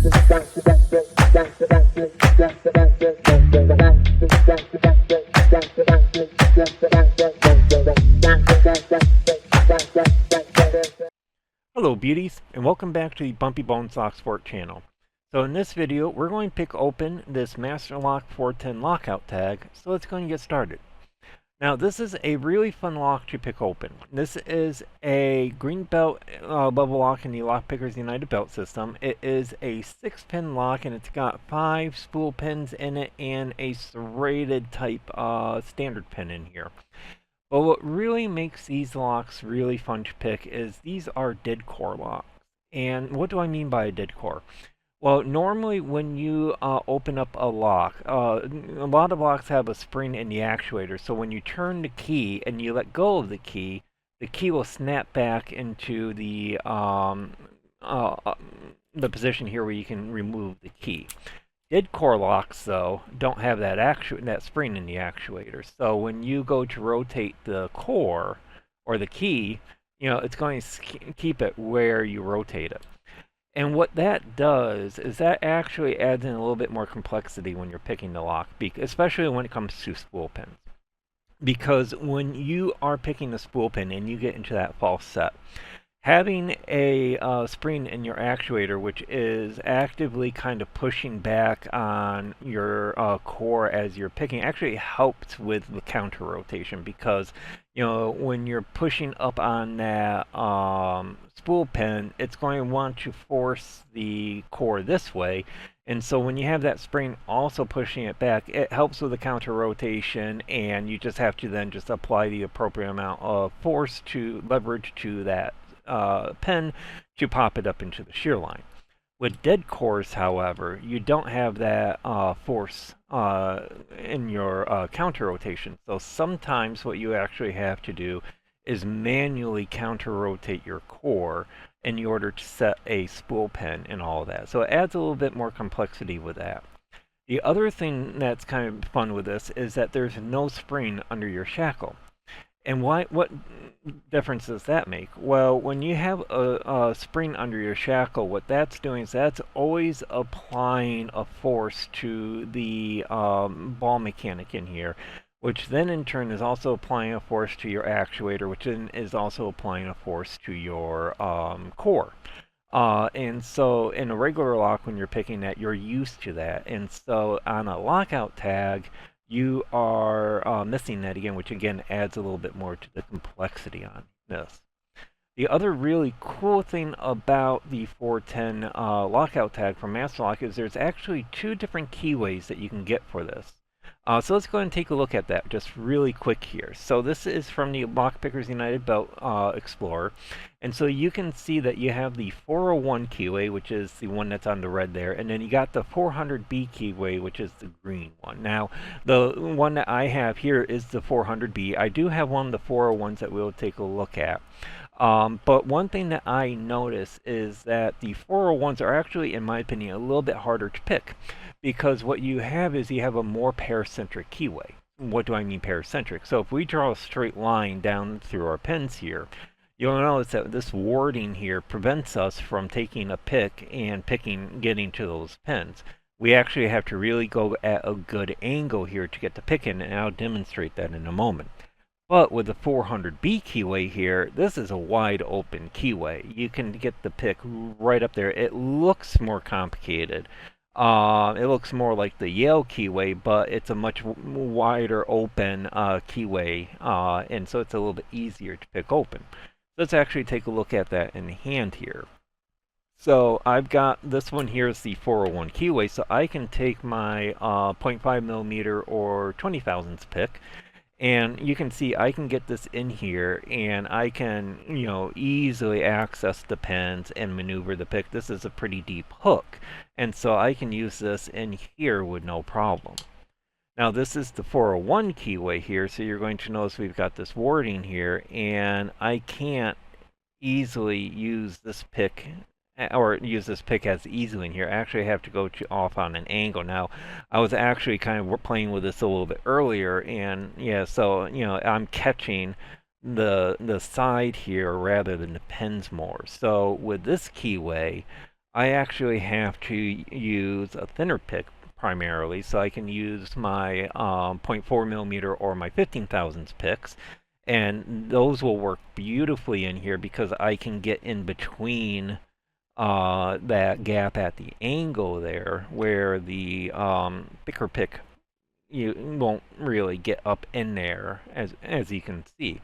Hello beauties, and welcome back to the Bumpy Bones Locksport channel. So in this video, we're going to pick open this Master Lock 410 Lockout Tag, so let's go and get started. Now this is a really fun lock to pick open. This is a green belt level lock in the Lockpickers United Belt System. It is a 6-pin lock and it's got 5 spool pins in it and a serrated type standard pin in here. But what really makes these locks really fun to pick is these are dead core locks. And what do I mean by a dead core? Well, normally when you open up a lock, a lot of locks have a spring in the actuator. So when you turn the key and you let go of the key will snap back into the position here where you can remove the key. Dead core locks, though, don't have that spring in the actuator. So when you go to rotate the core or the key, it's going to keep it where you rotate it. And what that does is that actually adds in a little bit more complexity when you're picking the lock, especially when it comes to spool pins. Because when you are picking the spool pin and you get into that false set, having a spring in your actuator, which is actively kind of pushing back on your core as you're picking, actually helps with the counter rotation because, when you're pushing up on that spool pin, it's going to want to force the core this way. And so when you have that spring also pushing it back, it helps with the counter rotation, and you just have to then just apply the appropriate amount of leverage to that pen to pop it up into the shear line. With dead cores, however, you don't have that force in your counter rotation. So sometimes what you actually have to do is manually counter rotate your core in order to set a spool pin and all of that. So it adds a little bit more complexity with that. The other thing that's kind of fun with this is that there's no spring under your shackle. And what difference does that make? Well, when you have a spring under your shackle, what that's doing is that's always applying a force to the ball mechanic in here, which then in turn is also applying a force to your actuator, which then is also applying a force to your core. And so in a regular lock, when you're picking that, you're used to that. And so on a lockout tag, you are missing that again, which again adds a little bit more to the complexity on this. The other really cool thing about the 410 lockout tag from Master Lock is there's actually 2 different keyways that you can get for this. So let's go ahead and take a look at that just really quick here. So this is from the Lockpickers United Belt Explorer. And so you can see that you have the 401 keyway, which is the one that's on the red there. And then you got the 400B keyway, which is the green one. Now, the one that I have here is the 400B. I do have one of the 401s that we'll take a look at. But one thing that I notice is that the 401s are actually, in my opinion, a little bit harder to pick. Because what you have is you have a more paracentric keyway. What do I mean paracentric? So if we draw a straight line down through our pins here, you'll notice that this warding here prevents us from taking a pick and getting to those pins. We actually have to really go at a good angle here to get the pick in, and I'll demonstrate that in a moment. But with the 400B keyway here, this is a wide open keyway. You can get the pick right up there. It looks more complicated. It looks more like the Yale keyway, but it's a much wider open keyway, and so it's a little bit easier to pick open. Let's actually take a look at that in hand here. So I've got this one here is the 401 keyway, so I can take my 0.5 millimeter or 20 thousandths pick, and you can see I can get this in here, and I can, easily access the pins and maneuver the pick. This is a pretty deep hook, and so I can use this in here with no problem. Now this is the 401 keyway here, so you're going to notice we've got this warding here, and I can't easily use this pick as easily in here. I actually have to go off on an angle. Now, I was actually kind of playing with this a little bit earlier, and yeah, so I'm catching the side here rather than the pins more. So with this keyway, I actually have to use a thinner pick primarily, so I can use my 0.4 millimeter or my 15 thousandths picks, and those will work beautifully in here because I can get in between that gap at the angle there where the thicker pick you won't really get up in there as you can see.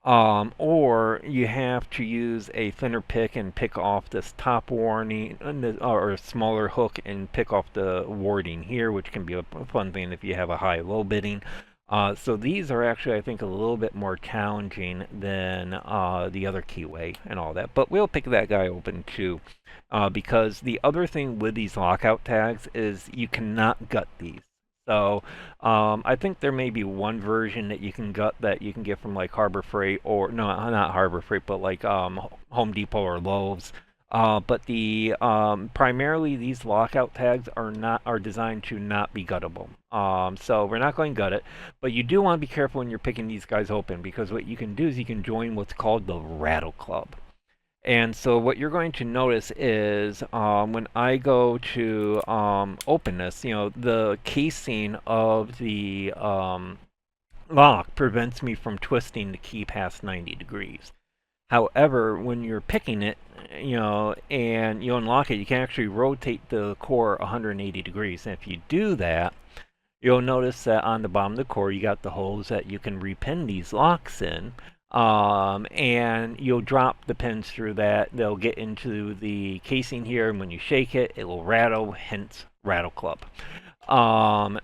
Or you have to use a thinner pick and pick off this top warning or a smaller hook and pick off the warding here, which can be a fun thing if you have a high-low bidding. So these are actually, I think, a little bit more challenging than the other Keyway and all that. But we'll pick that guy open too. Because the other thing with these lockout tags is you cannot gut these. So I think there may be one version that you can gut that you can get from like Harbor Freight or no, not Harbor Freight, but like Home Depot or Lowe's. But the primarily these lockout tags are designed to not be guttable. So we're not going to gut it, but you do want to be careful when you're picking these guys open because what you can do is you can join what's called the rattle club. And so what you're going to notice is when I go to open this, the casing of the lock prevents me from twisting the key past 90 degrees. However, when you're picking it, and you unlock it, you can actually rotate the core 180 degrees. And if you do that, you'll notice that on the bottom of the core, you got the holes that you can repin these locks in. And you'll drop the pins through that. They'll get into the casing here, and when you shake it, it will rattle, hence rattle club.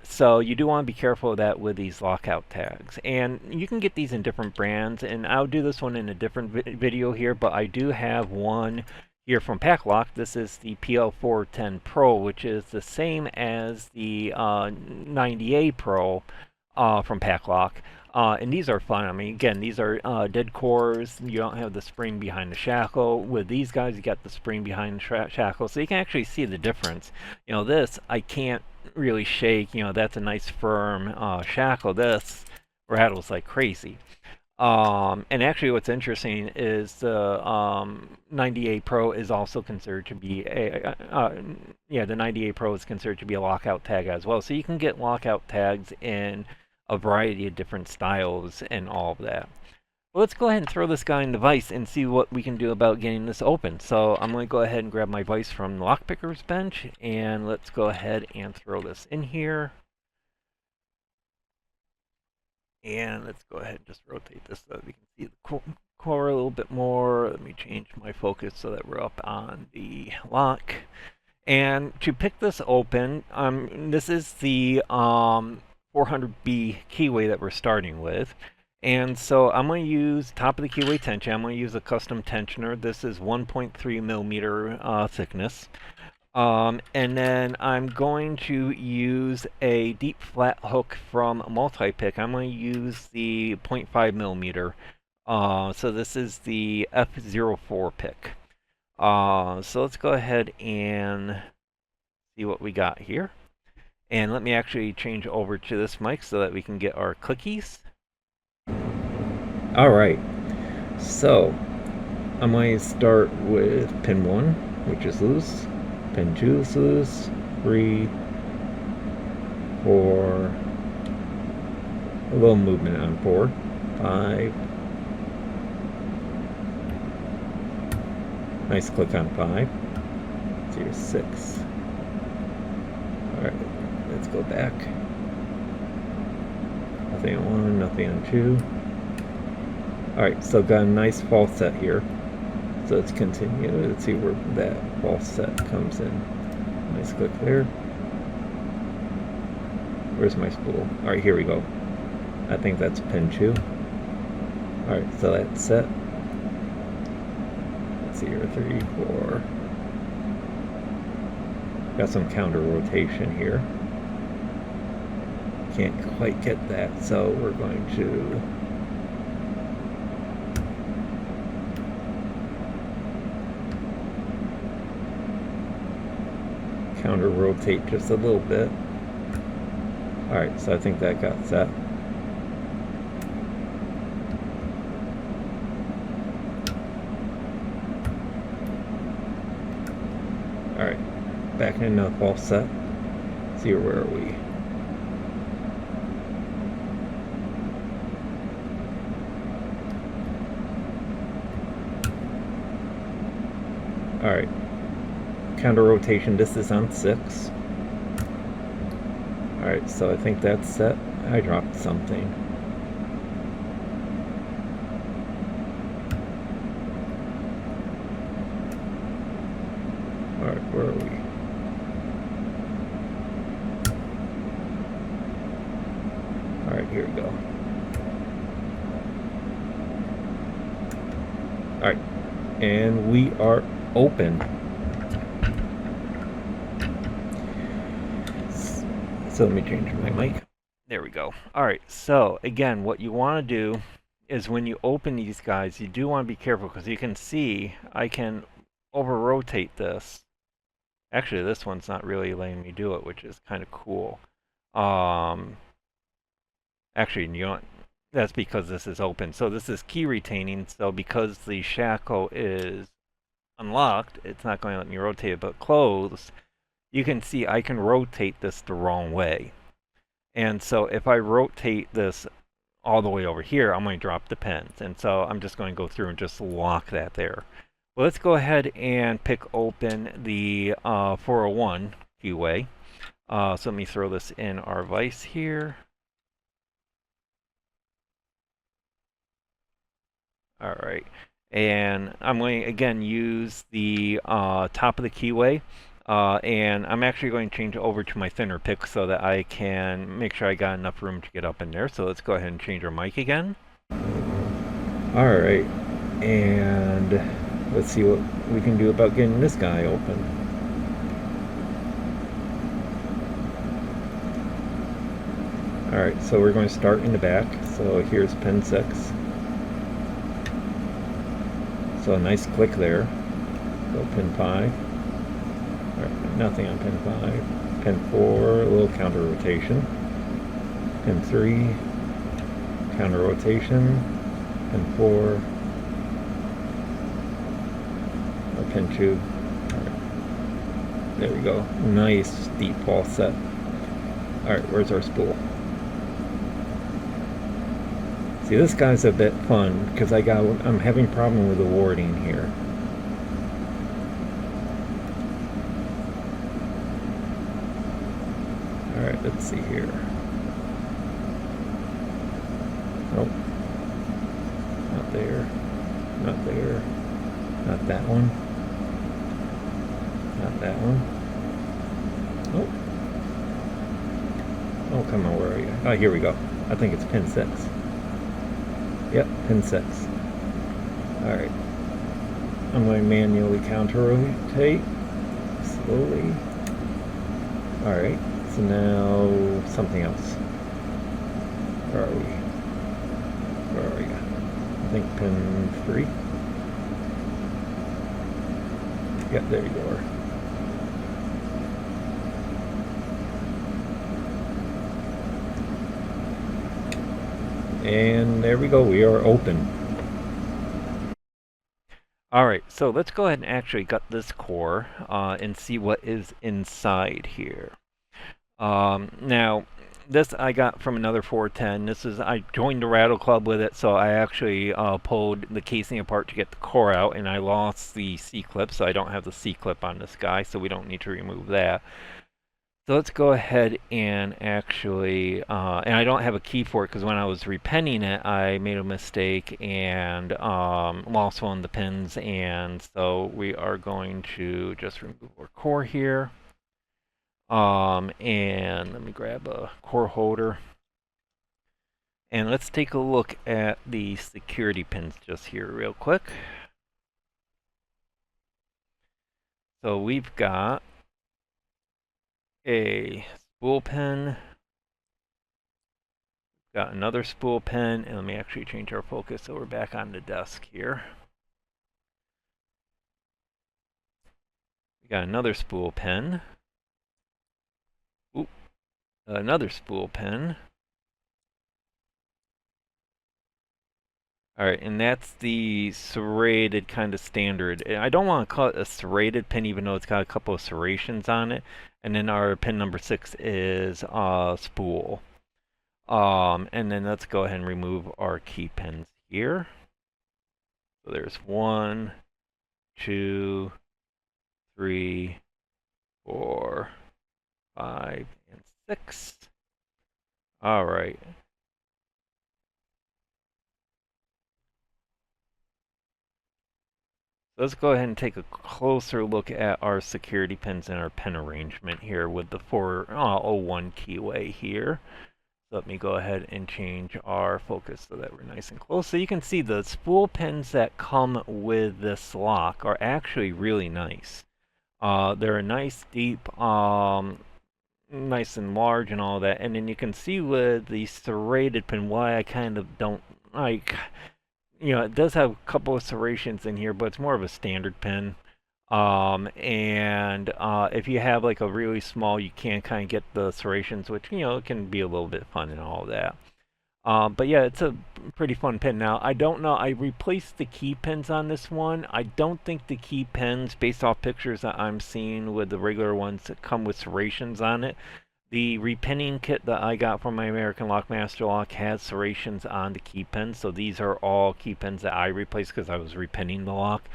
So you do want to be careful of that with these lockout tags. And you can get these in different brands, and I'll do this one in a different video here, but I do have one here from Paclock. This is the PL410 Pro, which is the same as the 90A Pro from Paclock. And these are fun. I mean, again, these are dead cores. You don't have the spring behind the shackle. With these guys, you got the spring behind the shackle, so you can actually see the difference. This I can't really shake. That's a nice firm shackle. This rattles like crazy. And actually, what's interesting is the 90A Pro is also considered to be the 90A Pro is considered to be a lockout tag as well. So you can get lockout tags in a variety of different styles and all of that. Well, let's go ahead and throw this guy in the vise and see what we can do about getting this open. So I'm going to go ahead and grab my vise from the Lockpicker's bench, and let's go ahead and throw this in here. And let's go ahead and just rotate this so that we can see the core a little bit more. Let me change my focus so that we're up on the lock. And to pick this open, this is the 400B keyway that we're starting with. And so I'm going to use top of the keyway tension. I'm going to use a custom tensioner. This is 1.3 millimeter thickness. And then I'm going to use a deep flat hook from Multipick. I'm going to use the 0.5 millimeter. So this is the F04 pick. So let's go ahead and see what we got here. And let me actually change over to this mic so that we can get our clickies. Alright, so I'm going to start with pin 1, which is loose, pin 2 is loose, 3, 4, a little movement on 4, 5, nice click on 5, so here's 6. Alright. Let's go back. Nothing on 1, nothing on 2. Alright, so got a nice false set here. So let's continue. Let's see where that false set comes in. Nice click there. Where's my spool? Alright, here we go. I think that's pin 2. Alright, so that's set. Let's see here, 3, 4. Got some counter rotation here. Can't quite get that, so we're going to counter rotate just a little bit. Alright, so I think that got set. back into the false set. See, where are we? Alright. Counter rotation, this is on 6. Alright, so I think that's set. I dropped something. Alright, where are we? Alright, here we go. Alright, and we are open. So let me change my mic. There we go. Alright, so again, what you want to do is when you open these guys, you do want to be careful because you can see I can over-rotate this. Actually, this one's not really letting me do it, which is kind of cool. Actually, you know what? That's because this is open. So this is key retaining, so because the shackle is unlocked, it's not going to let me rotate it, but closed, you can see I can rotate this the wrong way. And so if I rotate this all the way over here, I'm going to drop the pins. And so I'm just going to go through and just lock that there. Well, let's go ahead and pick open the 401 Keyway. So let me throw this in our vise here. All right. And I'm going to, again, use the top of the Keyway. And I'm actually going to change over to my thinner pick so that I can make sure I got enough room to get up in there. So let's go ahead and change our mic again. All right. And let's see what we can do about getting this guy open. All right, so we're going to start in the back. So here's pin 6. So a nice click there. So pin 5. All right, nothing on pin 5. Pin 4, a little counter rotation. Pin 3, counter rotation. Pin 4. Pin 2. Right. There we go. Nice deep false set. Alright, where's our spool? See, this guy's a bit fun because I'm having a problem with the warding here. Alright, let's see here. Nope. Not there. Not there. Not that one. Not that one. Oh. Oh, come on, where are you? Oh, here we go. I think it's pin 6. Yep, pin 6. Alright. I'm going to manually counter rotate. Slowly. Alright, so now something else. Where are we? Where are you? I think pin 3. Yep, there you are. And there we go, we are open. Alright, so let's go ahead and actually gut this core and see what is inside here. Now, this I got from another 410. I joined the Rattle Club with it, so I actually pulled the casing apart to get the core out, and I lost the C-clip, so I don't have the C-clip on this guy, so we don't need to remove that. So let's go ahead and actually, and I don't have a key for it because when I was repenning it, I made a mistake and lost one of the pins, and so we are going to just remove our core here. And let me grab a core holder. And let's take a look at the security pins just here real quick. So we've got a spool pin. Got another spool pin, and let me actually change our focus so we're back on the desk here. We got another spool pin. Oop, another spool pin. All right, and that's the serrated kind of standard. I don't want to call it a serrated pin, even though it's got a couple of serrations on it. And then our pin number 6 is spool. And then let's go ahead and remove our key pins here. So there's 1, 2, 3, 4, 5, and 6. All right. Let's go ahead and take a closer look at our security pins and our pin arrangement here with the 401 keyway here. Let me go ahead and change our focus so that we're nice and close. So you can see the spool pins that come with this lock are actually really nice. They're a nice deep, nice and large and all that. And then you can see with the serrated pin why I kind of don't like. It does have a couple of serrations in here, but it's more of a standard pin. And if you have like a really small, you can kind of get the serrations, which, it can be a little bit fun and all that. But yeah, it's a pretty fun pin. Now, I don't know, I replaced the key pins on this one. I don't think the key pins, based off pictures that I'm seeing with the regular ones that come with serrations on it, the repinning kit that I got from my American Lockmaster Lock has serrations on the key pins, so these are all key pins that I replaced because I was repinning the lock.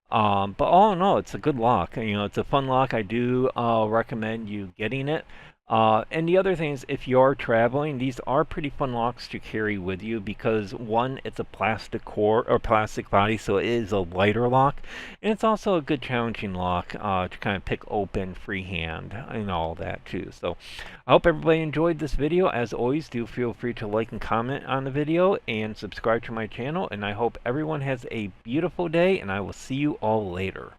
But all in all, it's a good lock. It's a fun lock. I do recommend you getting it. And the other thing is, if you're traveling, these are pretty fun locks to carry with you because, one, it's a plastic core or plastic body, so it is a lighter lock, and it's also a good challenging lock to kind of pick open freehand and all that too. So I hope everybody enjoyed this video. As always, do feel free to like and comment on the video and subscribe to my channel, and I hope everyone has a beautiful day, and I will see you all later.